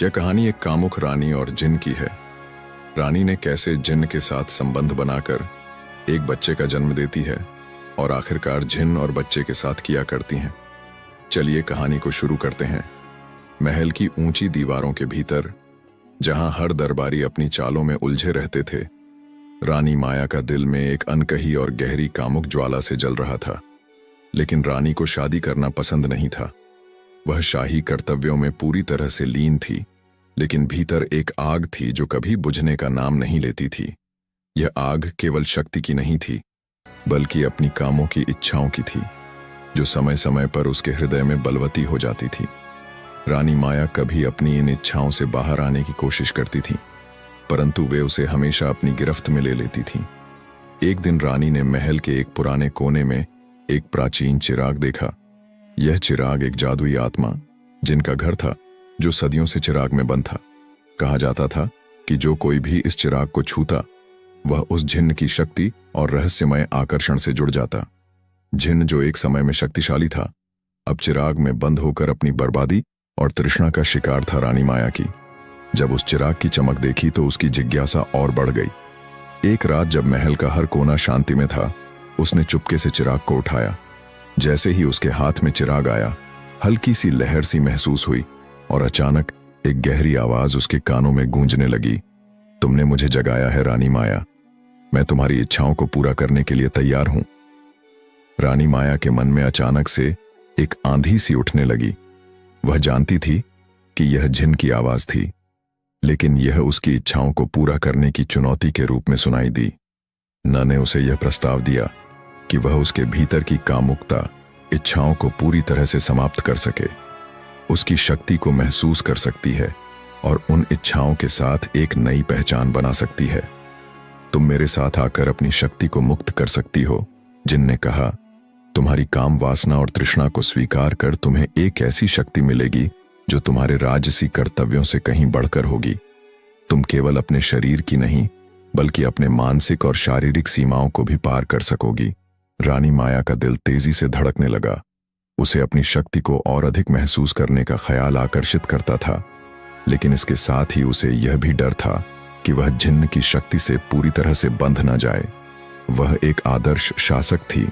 यह कहानी एक कामुक रानी और जिन की है। रानी ने कैसे जिन के साथ संबंध बनाकर एक बच्चे का जन्म देती है और आखिरकार जिन और बच्चे के साथ किया करती हैं। चलिए कहानी को शुरू करते हैं। महल की ऊंची दीवारों के भीतर, जहां हर दरबारी अपनी चालों में उलझे रहते थे, रानी माया का दिल में एक अनकही और गहरी कामुक ज्वाला से जल रहा था। लेकिन रानी को शादी करना पसंद नहीं था। वह शाही कर्तव्यों में पूरी तरह से लीन थी, लेकिन भीतर एक आग थी जो कभी बुझने का नाम नहीं लेती थी। यह आग केवल शक्ति की नहीं थी, बल्कि अपनी कामों की इच्छाओं की थी, जो समय समय पर उसके हृदय में बलवती हो जाती थी। रानी माया कभी अपनी इन इच्छाओं से बाहर आने की कोशिश करती थी, परंतु वे उसे हमेशा अपनी गिरफ्त में ले लेती थीं। एक दिन रानी ने महल के एक पुराने कोने में एक प्राचीन चिराग देखा। यह चिराग एक जादुई आत्मा, जिनका घर था, जो सदियों से चिराग में बंद था। कहा जाता था कि जो कोई भी इस चिराग को छूता, वह उस जिन्न की शक्ति और रहस्यमय आकर्षण से जुड़ जाता। जिन्न जो एक समय में शक्तिशाली था, अब चिराग में बंद होकर अपनी बर्बादी और तृष्णा का शिकार था। रानी माया की जब उस चिराग की चमक देखी तो उसकी जिज्ञासा और बढ़ गई। एक रात जब महल का हर कोना शांति में था, उसने चुपके से चिराग को उठाया। जैसे ही उसके हाथ में चिराग आया, हल्की सी लहर सी महसूस हुई और अचानक एक गहरी आवाज उसके कानों में गूंजने लगी। तुमने मुझे जगाया है रानी माया, मैं तुम्हारी इच्छाओं को पूरा करने के लिए तैयार हूं। रानी माया के मन में अचानक से एक आंधी सी उठने लगी। वह जानती थी कि यह जिन्न की आवाज थी, लेकिन यह उसकी इच्छाओं को पूरा करने की चुनौती के रूप में सुनाई दी। न ने उसे यह प्रस्ताव दिया कि वह उसके भीतर की कामुकता, इच्छाओं को पूरी तरह से समाप्त कर सके, उसकी शक्ति को महसूस कर सकती है और उन इच्छाओं के साथ एक नई पहचान बना सकती है। तुम मेरे साथ आकर अपनी शक्ति को मुक्त कर सकती हो, जिन्न ने कहा। तुम्हारी काम वासना और तृष्णा को स्वीकार कर तुम्हें एक ऐसी शक्ति मिलेगी जो तुम्हारे राजसी कर्तव्यों से कहीं बढ़कर होगी। तुम केवल अपने शरीर की नहीं, बल्कि अपने मानसिक और शारीरिक सीमाओं को भी पार कर सकोगी। रानी माया का दिल तेजी से धड़कने लगा। उसे अपनी शक्ति को और अधिक महसूस करने का ख्याल आकर्षित करता था, लेकिन इसके साथ ही उसे यह भी डर था कि वह जिन्न की शक्ति से पूरी तरह से बंध न जाए। वह एक आदर्श शासक थी,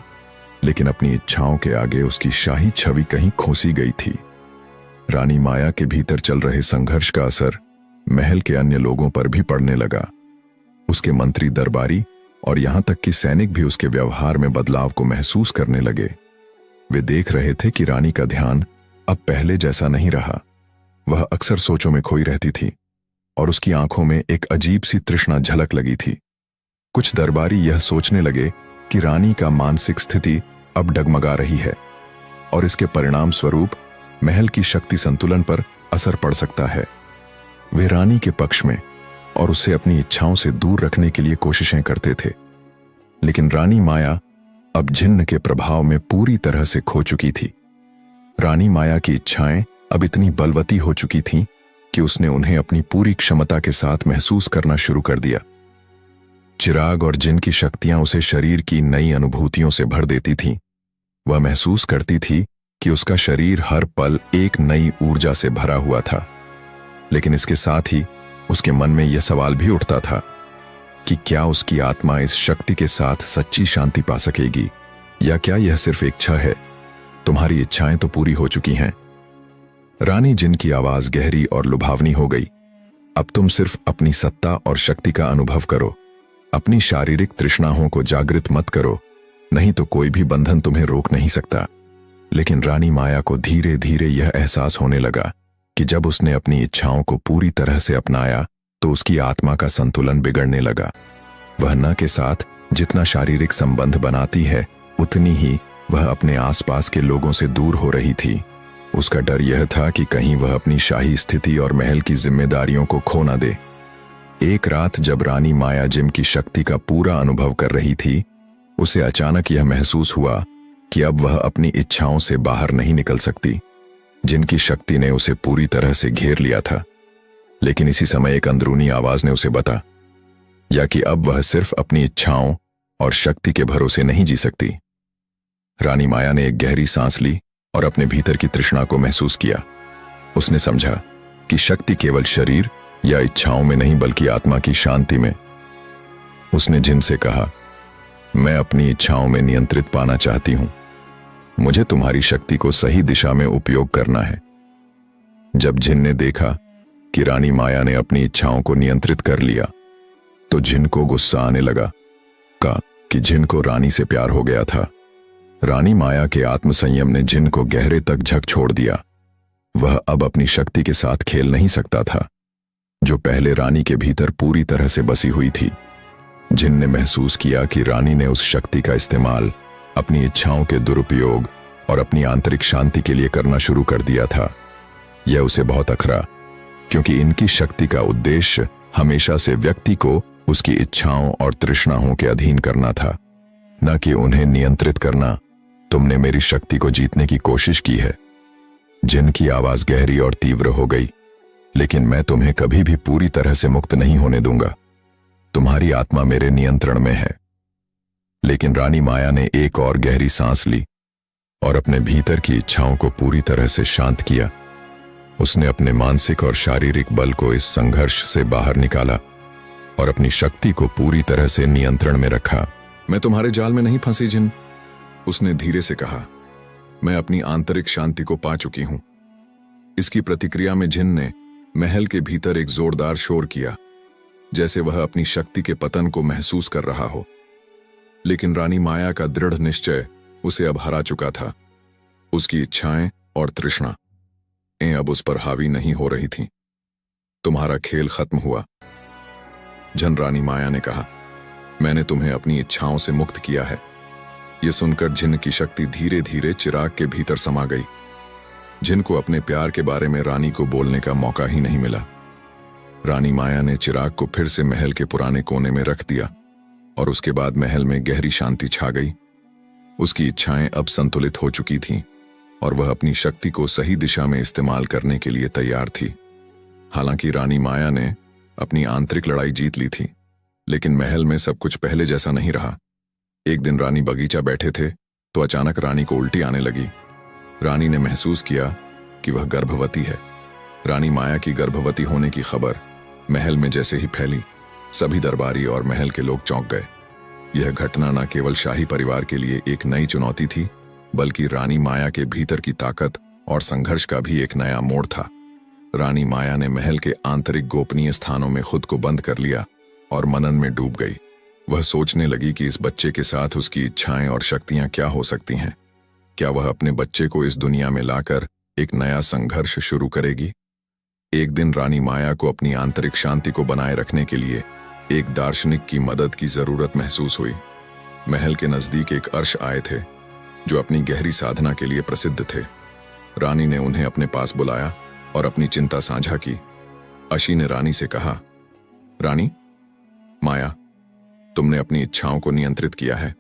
लेकिन अपनी इच्छाओं के आगे उसकी शाही छवि कहीं खोसी गई थी। रानी माया के भीतर चल रहे संघर्ष का असर महल के अन्य लोगों पर भी पड़ने लगा। उसके मंत्री, दरबारी और यहां तक कि सैनिक भी उसके व्यवहार में बदलाव को महसूस करने लगे। वे देख रहे थे कि रानी का ध्यान अब पहले जैसा नहीं रहा। वह अक्सर सोचों में खोई रहती थी और उसकी आंखों में एक अजीब सी तृष्णा झलक लगी थी। कुछ दरबारी यह सोचने लगे कि रानी का मानसिक स्थिति अब डगमगा रही है और इसके परिणाम स्वरूप महल की शक्ति संतुलन पर असर पड़ सकता है। वे रानी के पक्ष में और उसे अपनी इच्छाओं से दूर रखने के लिए कोशिशें करते थे, लेकिन रानी माया अब जिन्न के प्रभाव में पूरी तरह से खो चुकी थी। रानी माया की इच्छाएं अब इतनी बलवती हो चुकी थीं कि उसने उन्हें अपनी पूरी क्षमता के साथ महसूस करना शुरू कर दिया। चिराग और जिन्न की शक्तियां उसे शरीर की नई अनुभूतियों से भर देती थीं। वह महसूस करती थी कि उसका शरीर हर पल एक नई ऊर्जा से भरा हुआ था, लेकिन इसके साथ ही उसके मन में यह सवाल भी उठता था कि क्या उसकी आत्मा इस शक्ति के साथ सच्ची शांति पा सकेगी, या क्या यह सिर्फ इच्छा है। तुम्हारी इच्छाएं तो पूरी हो चुकी हैं। रानी जिन्न की आवाज गहरी और लुभावनी हो गई। अब तुम सिर्फ अपनी सत्ता और शक्ति का अनुभव करो। अपनी शारीरिक तृष्णाओं को जागृत मत करो, नहीं तो कोई भी बंधन तुम्हें रोक नहीं सकता। लेकिन रानी माया को धीरे धीरे यह एहसास होने लगा कि जब उसने अपनी इच्छाओं को पूरी तरह से अपनाया तो उसकी आत्मा का संतुलन बिगड़ने लगा। वह न के साथ जितना शारीरिक संबंध बनाती है, उतनी ही वह अपने आसपास के लोगों से दूर हो रही थी। उसका डर यह था कि कहीं वह अपनी शाही स्थिति और महल की जिम्मेदारियों को खो न दे। एक रात जब रानी माया जिन्न की शक्ति का पूरा अनुभव कर रही थी, उसे अचानक यह महसूस हुआ कि अब वह अपनी इच्छाओं से बाहर नहीं निकल सकती। जिनकी शक्ति ने उसे पूरी तरह से घेर लिया था, लेकिन इसी समय एक अंदरूनी आवाज ने उसे बताया कि अब वह सिर्फ अपनी इच्छाओं और शक्ति के भरोसे नहीं जी सकती। रानी माया ने एक गहरी सांस ली और अपने भीतर की तृष्णा को महसूस किया। उसने समझा कि शक्ति केवल शरीर या इच्छाओं में नहीं बल्कि आत्मा की शांति में। उसने जिन से कहा, मैं अपनी इच्छाओं में नियंत्रित पाना चाहती हूं। मुझे तुम्हारी शक्ति को सही दिशा में उपयोग करना है। जब जिन ने देखा कि रानी माया ने अपनी इच्छाओं को नियंत्रित कर लिया तो जिन को गुस्सा आने लगा। कहा कि जिन को रानी से प्यार हो गया था। रानी माया के आत्मसंयम ने जिन को गहरे तक झकझोर दिया। वह अब अपनी शक्ति के साथ खेल नहीं सकता था, जो पहले रानी के भीतर पूरी तरह से बसी हुई थी। जिन ने महसूस किया कि रानी ने उस शक्ति का इस्तेमाल अपनी इच्छाओं के दुरुपयोग और अपनी आंतरिक शांति के लिए करना शुरू कर दिया था। यह उसे बहुत अखरा, क्योंकि इनकी शक्ति का उद्देश्य हमेशा से व्यक्ति को उसकी इच्छाओं और तृष्णाओं के अधीन करना था, न कि उन्हें नियंत्रित करना। तुमने मेरी शक्ति को जीतने की कोशिश की है। जिन की आवाज गहरी और तीव्र हो गई। लेकिन मैं तुम्हें कभी भी पूरी तरह से मुक्त नहीं होने दूंगा। तुम्हारी आत्मा मेरे नियंत्रण में है। लेकिन रानी माया ने एक और गहरी सांस ली और अपने भीतर की इच्छाओं को पूरी तरह से शांत किया। उसने अपने मानसिक और शारीरिक बल को इस संघर्ष से बाहर निकाला और अपनी शक्ति को पूरी तरह से नियंत्रण में रखा। मैं तुम्हारे जाल में नहीं फंसी जिन, उसने धीरे से कहा। मैं अपनी आंतरिक शांति को पा चुकी हूं। इसकी प्रतिक्रिया में जिन ने महल के भीतर एक जोरदार शोर किया, जैसे वह अपनी शक्ति के पतन को महसूस कर रहा हो। लेकिन रानी माया का दृढ़ निश्चय उसे अब हरा चुका था। उसकी इच्छाएं और तृष्णा अब उस पर हावी नहीं हो रही थीं। तुम्हारा खेल खत्म हुआ, जन रानी माया ने कहा। मैंने तुम्हें अपनी इच्छाओं से मुक्त किया है। यह सुनकर जिन की शक्ति धीरे धीरे चिराग के भीतर समा गई। जिन को अपने प्यार के बारे में रानी को बोलने का मौका ही नहीं मिला। रानी माया ने चिराग को फिर से महल के पुराने कोने में रख दिया और उसके बाद महल में गहरी शांति छा गई। उसकी इच्छाएं अब संतुलित हो चुकी थीं और वह अपनी शक्ति को सही दिशा में इस्तेमाल करने के लिए तैयार थी। हालांकि रानी माया ने अपनी आंतरिक लड़ाई जीत ली थी, लेकिन महल में सब कुछ पहले जैसा नहीं रहा। एक दिन रानी बगीचा बैठे थे तो अचानक रानी को उल्टी आने लगी। रानी ने महसूस किया कि वह गर्भवती है। रानी माया की गर्भवती होने की खबर महल में जैसे ही फैली, सभी दरबारी और महल के लोग चौंक गए। यह घटना न केवल शाही परिवार के लिए एक नई चुनौती थी, बल्कि रानी माया के भीतर की ताकत और संघर्ष का भी एक नया मोड़ था। रानी माया ने महल के आंतरिक गोपनीय स्थानों में खुद को बंद कर लिया और मनन में डूब गई। वह सोचने लगी कि इस बच्चे के साथ उसकी इच्छाएं और शक्तियां क्या हो सकती हैं। क्या वह अपने बच्चे को इस दुनिया में लाकर एक नया संघर्ष शुरू करेगी? एक दिन रानी माया को अपनी आंतरिक शांति को बनाए रखने के लिए एक दार्शनिक की मदद की जरूरत महसूस हुई। महल के नजदीक एक अर्श आए थे जो अपनी गहरी साधना के लिए प्रसिद्ध थे। रानी ने उन्हें अपने पास बुलाया और अपनी चिंता साझा की। अशी ने रानी से कहा, रानी माया, तुमने अपनी इच्छाओं को नियंत्रित किया है,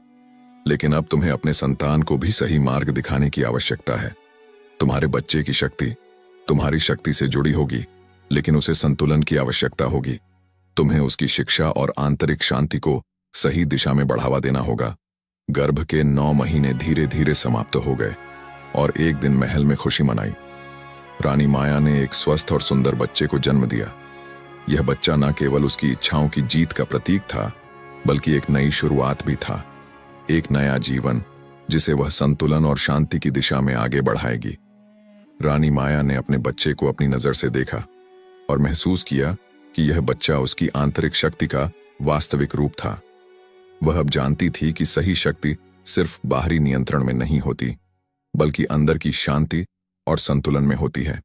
लेकिन अब तुम्हें अपने संतान को भी सही मार्ग दिखाने की आवश्यकता है। तुम्हारे बच्चे की शक्ति तुम्हारी शक्ति से जुड़ी होगी, लेकिन उसे संतुलन की आवश्यकता होगी। तुम्हें उसकी शिक्षा और आंतरिक शांति को सही दिशा में बढ़ावा देना होगा। गर्भ के 9 महीने धीरे धीरे समाप्त हो गए और एक दिन महल में खुशी मनाई। रानी माया ने एक स्वस्थ और सुंदर बच्चे को जन्म दिया। यह बच्चा न केवल उसकी इच्छाओं की जीत का प्रतीक था, बल्कि एक नई शुरुआत भी था। एक नया जीवन जिसे वह संतुलन और शांति की दिशा में आगे बढ़ाएगी। रानी माया ने अपने बच्चे को अपनी नजर से देखा और महसूस किया कि यह बच्चा उसकी आंतरिक शक्ति का वास्तविक रूप था। वह अब जानती थी कि सही शक्ति सिर्फ बाहरी नियंत्रण में नहीं होती, बल्कि अंदर की शांति और संतुलन में होती है।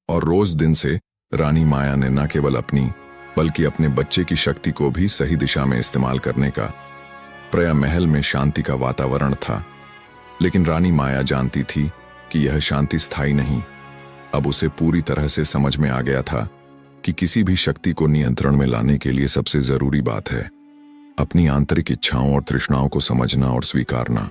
और रोज दिन से रानी माया ने न केवल अपनी बल्कि अपने बच्चे की शक्ति को भी सही दिशा में इस्तेमाल करने का प्रयास। महल में शांति का वातावरण था, लेकिन रानी माया जानती थी कि यह शांति स्थायी नहीं। अब उसे पूरी तरह से समझ में आ गया था कि किसी भी शक्ति को नियंत्रण में लाने के लिए सबसे जरूरी बात है अपनी आंतरिक इच्छाओं और तृष्णाओं को समझना और स्वीकारना।